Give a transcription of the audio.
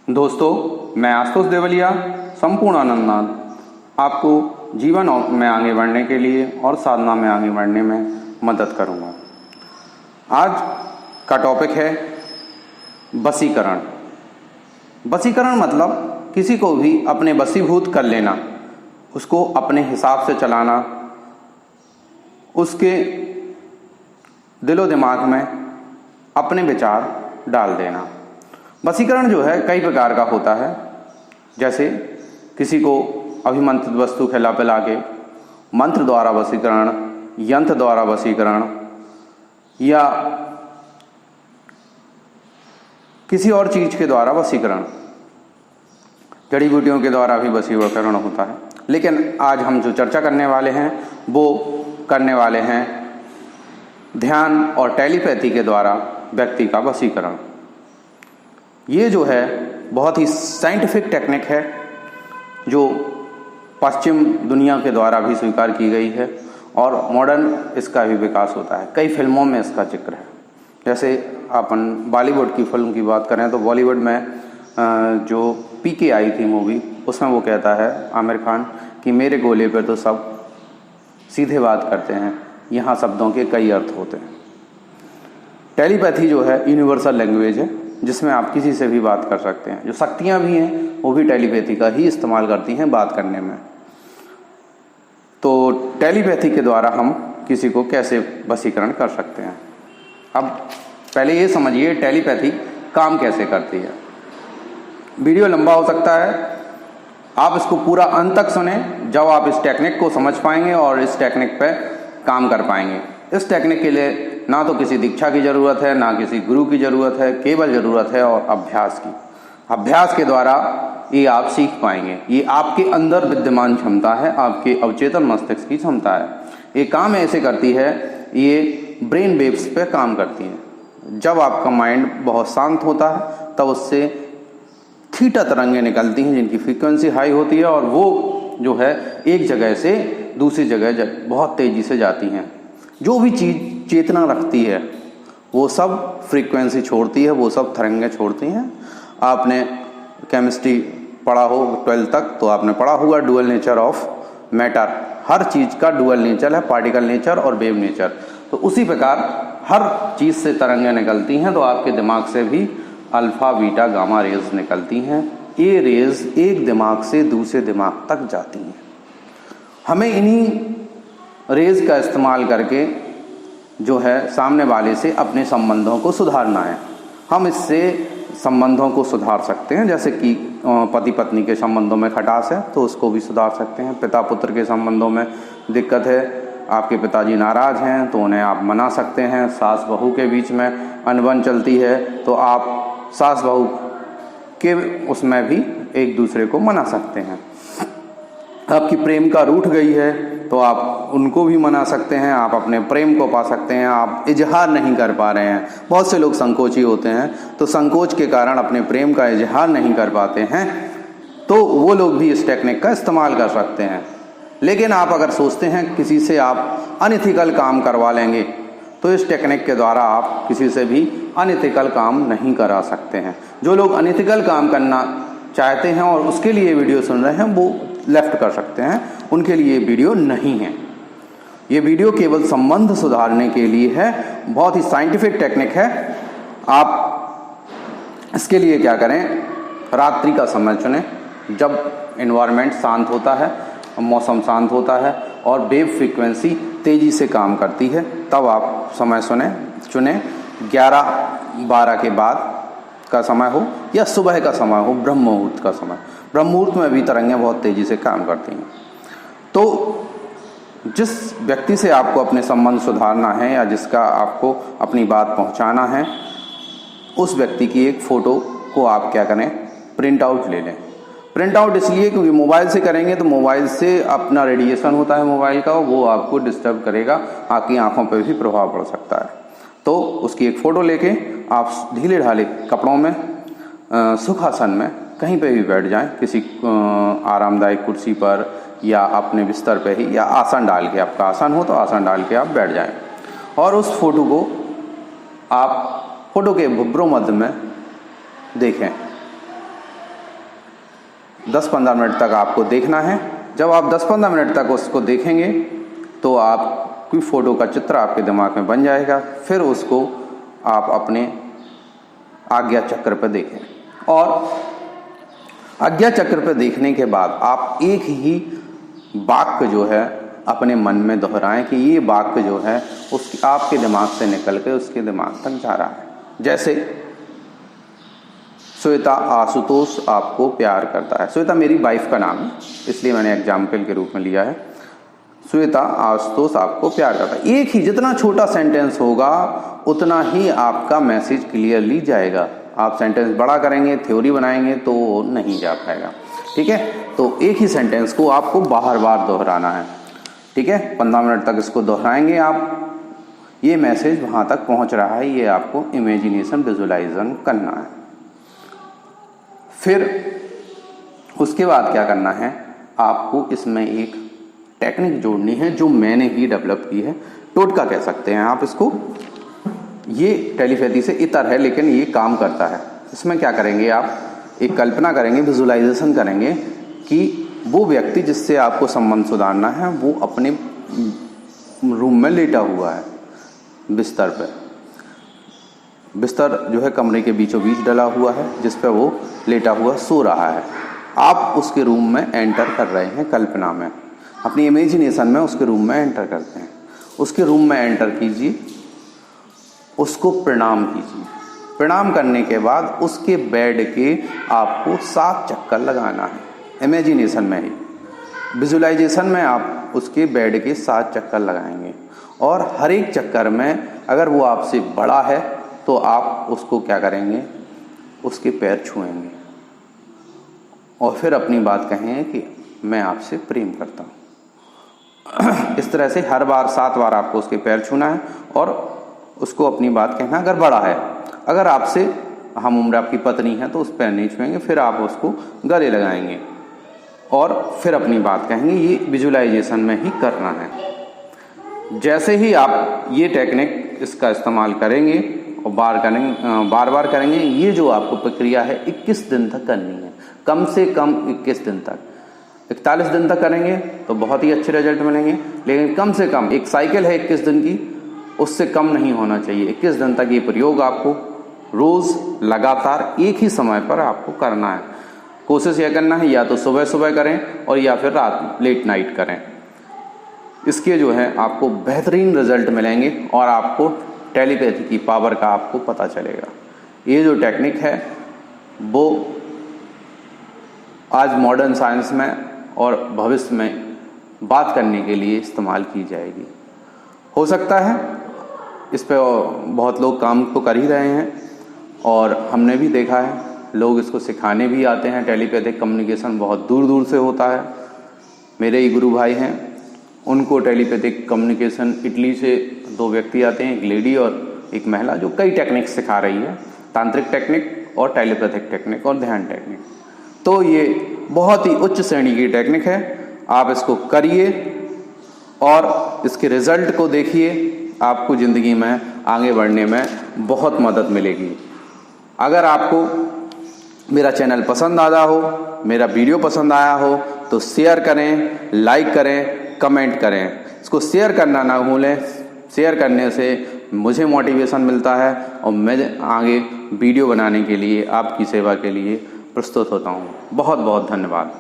दोस्तों, मैं आशुतोष देवलिया संपूर्ण आनंदनाथ आपको जीवन में आगे बढ़ने के लिए और साधना में आगे बढ़ने में मदद करूंगा। आज का टॉपिक है वशीकरण। वशीकरण मतलब किसी को भी अपने वशीभूत कर लेना, उसको अपने हिसाब से चलाना, उसके दिलो दिमाग में अपने विचार डाल देना। वशीकरण जो है कई प्रकार का होता है, जैसे किसी को अभिमंत्रित वस्तु खिला पिला के, मंत्र द्वारा वशीकरण, यंत्र द्वारा वशीकरण, या किसी और चीज के द्वारा वशीकरण, जड़ी बूटियों के द्वारा भी वशीकरण होता है। लेकिन आज हम जो चर्चा करने वाले हैं वो करने वाले हैं ध्यान और टेलीपैथी के द्वारा व्यक्ति का वशीकरण। ये जो है बहुत ही साइंटिफिक टेक्निक है जो पश्चिम दुनिया के द्वारा भी स्वीकार की गई है और मॉडर्न इसका भी विकास होता है। कई फिल्मों में इसका जिक्र है। जैसे अपन बॉलीवुड की फिल्म की बात करें तो बॉलीवुड में जो पीके आई थी मूवी, उसमें वो कहता है आमिर खान कि मेरे गोले पर तो सब सीधे बात करते हैं, यहाँ शब्दों के कई अर्थ होते हैं। टेलीपैथी जो है यूनिवर्सल लैंग्वेज है जिसमें आप किसी से भी बात कर सकते हैं। जो शक्तियाँ भी हैं वो भी टेलीपैथी का ही इस्तेमाल करती हैं बात करने में। तो टेलीपैथी के द्वारा हम किसी को कैसे वशीकरण कर सकते हैं। अब पहले ये समझिए टेलीपैथी काम कैसे करती है। वीडियो लंबा हो सकता है, आप इसको पूरा अंत तक सुने, जब आप इस टेक्निक को समझ पाएंगे और इस टेक्निक पे काम कर पाएंगे। इस टेक्निक के लिए ना तो किसी दीक्षा की ज़रूरत है, ना किसी गुरु की ज़रूरत है, केवल ज़रूरत है और अभ्यास की। अभ्यास के द्वारा ये आप सीख पाएंगे। ये आपके अंदर विद्यमान क्षमता है, आपके अवचेतन मस्तिष्क की क्षमता है। ये काम ऐसे करती है, ये ब्रेन वेव्स पे काम करती है। जब आपका माइंड बहुत शांत होता है तब उससे थीटा तरंगें निकलती हैं जिनकी फ्रीक्वेंसी हाई होती है और वो जो है एक जगह से दूसरी जगह बहुत तेज़ी से जाती हैं। जो भी चीज़ चेतना रखती है वो सब फ्रीक्वेंसी छोड़ती है, वो सब तरंगें छोड़ती हैं। आपने केमिस्ट्री पढ़ा हो 12th तक तो आपने पढ़ा होगा डुअल नेचर ऑफ मैटर। हर चीज़ का डुअल नेचर है, पार्टिकल नेचर और वेव नेचर। तो उसी प्रकार हर चीज़ से तरंगें निकलती हैं। तो आपके दिमाग से भी अल्फा बीटा गामा रेज निकलती हैं। ये रेज एक दिमाग से दूसरे दिमाग तक जाती हैं। हमें इन्हीं रेज का इस्तेमाल करके जो है सामने वाले से अपने संबंधों को सुधारना है। हम इससे संबंधों को सुधार सकते हैं, जैसे कि पति पत्नी के संबंधों में खटास है तो उसको भी सुधार सकते हैं। पिता पुत्र के संबंधों में दिक्कत है, आपके पिताजी नाराज हैं तो उन्हें आप मना सकते हैं। सास बहू के बीच में अनबन चलती है तो आप सास बहू के उसमें भी एक दूसरे को मना सकते हैं। आपकी प्रेम का रूठ गई है तो आप उनको भी मना सकते हैं, आप अपने प्रेम को पा सकते हैं। आप इजहार नहीं कर पा रहे हैं, बहुत से लोग संकोची होते हैं तो संकोच के कारण अपने प्रेम का इजहार नहीं कर पाते हैं, तो वो लोग भी इस टेक्निक का इस्तेमाल कर सकते हैं। लेकिन आप अगर सोचते हैं किसी से आप अनइथिकल काम करवा लेंगे तो इस टेक्निक के द्वारा आप किसी से भी अनइथिकल काम नहीं करा सकते हैं। जो लोग अनइथिकल काम करना चाहते हैं और उसके लिए वीडियो सुन रहे हैं वो लेफ्ट कर सकते हैं, उनके लिए वीडियो नहीं है। ये वीडियो केवल संबंध सुधारने के लिए है, बहुत ही साइंटिफिक टेक्निक है। आप इसके लिए क्या करें, रात्रि का समय चुनें जब एनवायरनमेंट शांत होता है, मौसम शांत होता है और वेव फ्रीक्वेंसी तेज़ी से काम करती है, तब आप समय चुनें। 11-12 के बाद का समय हो या सुबह का समय हो, ब्रह्म मुहूर्त का समय। ब्रह्म मुहूर्त में भी तरंगें बहुत तेज़ी से काम करती हैं। तो जिस व्यक्ति से आपको अपने संबंध सुधारना है या जिसका आपको अपनी बात पहुंचाना है, उस व्यक्ति की एक फ़ोटो को आप क्या करें, प्रिंट आउट ले लें। प्रिंट आउट इसलिए क्योंकि मोबाइल से करेंगे तो मोबाइल से अपना रेडिएशन होता है मोबाइल का, वो आपको डिस्टर्ब करेगा, आपकी आँखों पर भी प्रभाव पड़ सकता है। तो उसकी एक फ़ोटो लेके आप ढीले ढाले कपड़ों में सुखासन में कहीं पे भी बैठ जाएं, किसी आरामदायक कुर्सी पर या अपने बिस्तर पे ही, या आसन डाल के, आपका आसन हो तो आसन डाल के आप बैठ जाएं और उस फोटो को आप फोटो के भुब्रो मध्य में देखें। 10-15 मिनट तक आपको देखना है। जब आप 10-15 मिनट तक उसको देखेंगे तो आपकी फ़ोटो का चित्र आपके दिमाग में बन जाएगा। फिर उसको आप अपने आज्ञा चक्र पर देखें और आज्ञा चक्र पर देखने के बाद आप एक ही वाक्य जो है अपने मन में दोहराएं कि ये वाक्य जो है उसकी आपके दिमाग से निकल के उसके दिमाग तक जा रहा है। जैसे श्वेता आशुतोष आपको प्यार करता है। श्वेता मेरी वाइफ का नाम है, इसलिए मैंने एग्जाम्पल के रूप में लिया है। श्वेता आशुतोष आपको प्यार करता है। एक ही जितना छोटा सेंटेंस होगा उतना ही आपका मैसेज क्लियरली जाएगा। आप सेंटेंस बड़ा करेंगे, थ्योरी बनाएंगे तो नहीं जा पाएगा। ठीक है, तो एक ही सेंटेंस को आपको बार बार दोहराना है। ठीक है, 15 मिनट तक इसको दोहराएंगे आप। ये मैसेज वहाँ तक पहुँच रहा है, ये आपको इमेजिनेशन विजुअलाइजेशन करना है। फिर उसके बाद क्या करना है, आपको इसमें एक टेक्निक जोड़नी है जो मैंने ही डेवलप की है। टोटका कह सकते हैं आप इसको। ये टेलीपैथी से इतर है लेकिन ये काम करता है। इसमें क्या करेंगे, आप एक कल्पना करेंगे, विजुअलाइजेशन करेंगे कि वो व्यक्ति जिससे आपको संबंध सुधारना है वो अपने रूम में लेटा हुआ है बिस्तर पर। बिस्तर जो है कमरे के बीचों बीच डला हुआ है जिस पर वो लेटा हुआ सो रहा है। आप उसके रूम में एंटर कर रहे हैं, कल्पना में, अपनी इमेजिनेशन में उसके रूम में एंटर करते हैं। उसके रूम में एंटर कीजिए, उसको प्रणाम कीजिए। प्रणाम करने के बाद उसके बेड के आपको 7 चक्कर लगाना है, इमेजिनेशन में ही। विजुअलाइजेशन में आप उसके बेड के 7 चक्कर लगाएंगे और हर एक चक्कर में अगर वो आपसे बड़ा है तो आप उसको क्या करेंगे, उसके पैर छुएंगे और फिर अपनी बात कहेंगे कि मैं आपसे प्रेम करता हूँ। इस तरह से हर बार 7 बार आपको उसके पैर छूना है और उसको अपनी बात कहना। अगर बड़ा है, अगर आपसे हम उम्र आपकी पत्नी है तो उस पैर नहीं छुएंगे, फिर आप उसको गले लगाएंगे और फिर अपनी बात कहेंगे। ये विजुअलाइजेशन में ही करना है। जैसे ही आप ये टेक्निक इसका इस्तेमाल करेंगे और बार बार करेंगे, ये जो आपको प्रक्रिया है 21 दिन तक करनी है, कम से कम 21 दिन तक। 41 दिन तक करेंगे तो बहुत ही अच्छे रिजल्ट मिलेंगे, लेकिन कम से कम एक साइकिल है 21 दिन की, उससे कम नहीं होना चाहिए। 21 दिन तक ये प्रयोग आपको रोज लगातार एक ही समय पर आपको करना है। कोशिश यह करना है या तो सुबह सुबह करें और या फिर रात लेट नाइट करें। इसके जो है आपको बेहतरीन रिजल्ट मिलेंगे और आपको टेलीपैथी की पावर का आपको पता चलेगा। ये जो टेक्निक है वो आज मॉडर्न साइंस में और भविष्य में बात करने के लिए इस्तेमाल की जाएगी। हो सकता है इस पे बहुत लोग काम तो कर ही रहे हैं और हमने भी देखा है लोग इसको सिखाने भी आते हैं। टेलीपैथिक कम्युनिकेशन बहुत दूर दूर से होता है। मेरे ही गुरु भाई हैं, उनको टेलीपैथिक कम्युनिकेशन इटली से 2 व्यक्ति आते हैं, एक लेडी और एक महिला, जो कई टेक्निक सिखा रही है, तांत्रिक टेक्निक और टेलीपैथिक टेक्निक और ध्यान टेक्निक। तो ये बहुत ही उच्च श्रेणी की टेक्निक है। आप इसको करिए और इसके रिजल्ट को देखिए, आपको ज़िंदगी में आगे बढ़ने में बहुत मदद मिलेगी। अगर आपको मेरा चैनल पसंद आया हो, मेरा वीडियो पसंद आया हो तो शेयर करें, लाइक करें, कमेंट करें। इसको शेयर करना ना भूलें। शेयर करने से मुझे मोटिवेशन मिलता है और मैं आगे वीडियो बनाने के लिए, आपकी सेवा के लिए प्रस्तुत होता हूँ। बहुत बहुत धन्यवाद।